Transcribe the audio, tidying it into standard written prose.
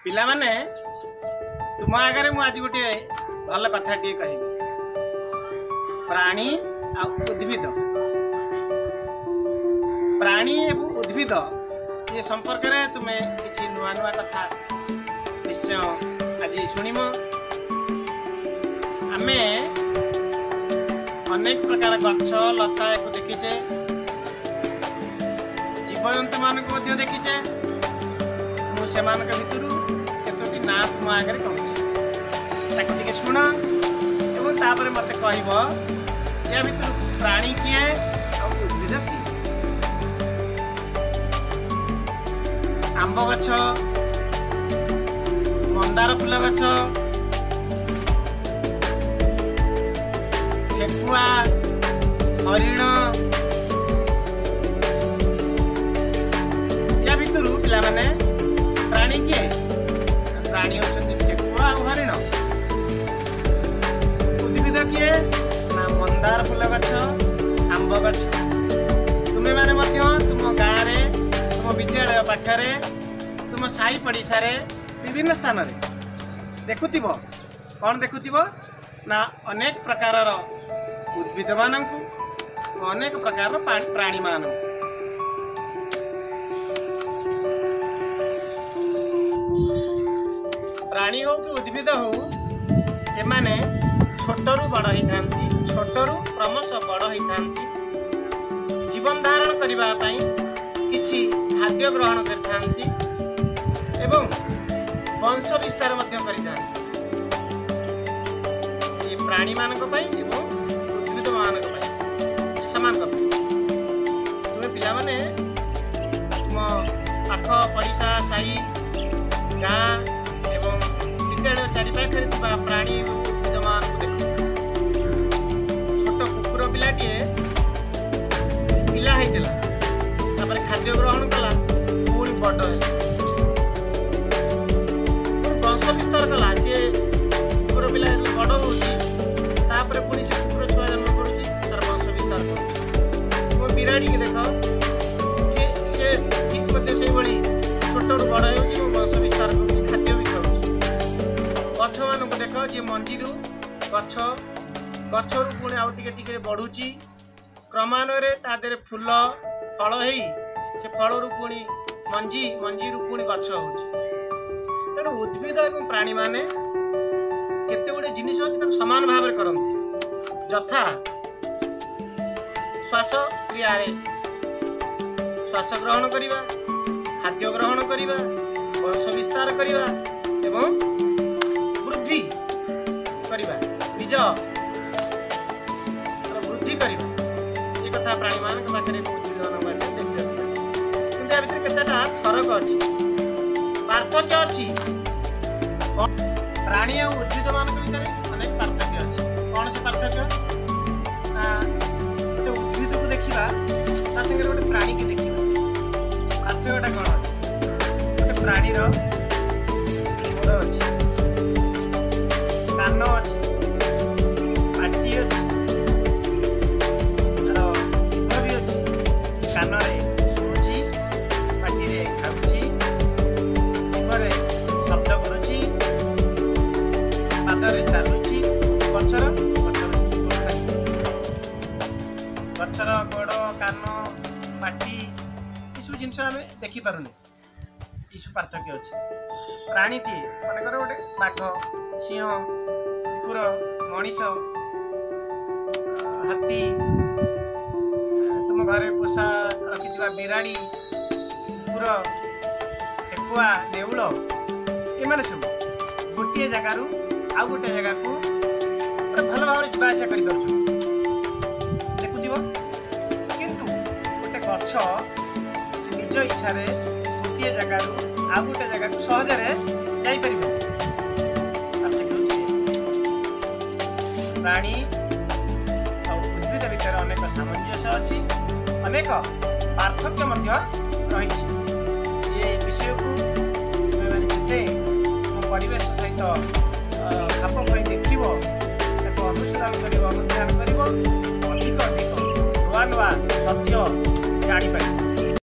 पिला माने तुम आगे मुझे आज गोटे भल कथा टे कह प्राणी आ उद्भिद प्राणी एवं उद्भिद ये संपर्क में तुम्हें किसी नुआ नुआ कथा निश्चय आज शुणिम। आमे अनेक प्रकार गछ लता को देखीचे जीवजंतु मानक देखीचे मुझे भितर केतोटी ना तुम आगे कहूँ शुण एवं तापर मत कह या भितर प्राणी किए उद्भिद किए। आंब गछ मंदार फूल गछ ठेकुआ हरिण या भितर पिला माने प्राणी किए प्राणी होचंती ठेकुआ और हरिण। उद्भिद किए ना मंदार फूल गछ आंब गछ। तुम्हें माने मध्य तुम गाँव रे तुम विद्यालय पाखरे तुम साई पड़िशा रे विभिन्न स्थान रे देखुथिबो कौन देखुथिबो ना अनेक प्रकार उद्भिद मानकु अनेक प्रकार प्राणी मानकु। प्राणी हो कि उद्भिद हो एमाने छोटरू बड़ होइथांती छोटरू क्रमश बड़ होइथांती जीवन धारण करिबा पई किछि खाद्य ग्रहण करथांती एवं वंश विस्तार मध्य करिथांती। ये प्राणी मानक पई एवं उद्भिद मानक पई समान कथा। तुमे पिला माने तुम पाख पड़िशा साई गाँ एवं विद्यालय चारिपाखरे थिबा प्राणी उद्भिद मान को देख। छोट कुकुर पिलाटिए पिला होइतिला खाद्य ग्रहण कला पूरी बड़ वंश विस्तार कला सी कुकुर पिला बड़ होपर पुणी से कुकुर छुआ जन्म करुच्ची तार वंश विस्तार कर। मो बिराड़ी की देख सी ठीक से छोटू बड़ हो वंश विस्तार कर खाद्य भी खाऊ। गछ मान देख जी मंजी गछ गचर पुणी आउ टे बढ़ुची क्रमान्वये ता देहरे फूल फल से फल पुणी मंजी मंजी पुणी गछ हो। तेणु उद्भिद और प्राणी माने केते गुडे जिनिस होछि समान भाव में करते यथा श्वास क्रिया श्वास ग्रहण करिबा खाद्य ग्रहण करिबा वंश विस्तार करिबा एवं वृद्धि करिबा निज वृद्धि करिबा ये कथा प्राणी मान पाखे केतेटा फरक अच्छी पार्थक्य अच्छी। प्राणी और उद्भिद मान भर अनेक पार्थक्य अच्छी। कौन से पार्थक्य गोटे उद्भिद को देखा गोटे प्राणी की देखा पार्थक्यटा कौन अच्छे गोटे प्राणीर गोड़ अच्छी कान अच्छी पाटी अच्छी भी अच्छी कान शब्द करुच्ची पादरे चलुची गछर गछर गोड़ कान पाटी यू जिन आम देखिपारे यू पार्थक्य अच्छे। प्राणीटी मनकर गोटे बाघ सिंह कुकुर मनीष हाथी तुम घरे पोषा रखि बिराड़ी कुकुर ठेकुआ नेउल ये सब गोटे जगार आउ गोटे जगह को भल भाव जावासा कर देखुव किंतु गोटे गछ निज इच्छा गोटे जगार आउ गोटे जगह को सहजरे जापर प्राणी और उद्भिद भितर अनेक सामंजस्य अच्छी अनेक पार्थक्य रही। ये विषय को जिते परिवेश सहित खाप खाई देख अनुसरण कर अनुध्यान कर अधिक अधिक नुआ नुआ तथ्य जापर।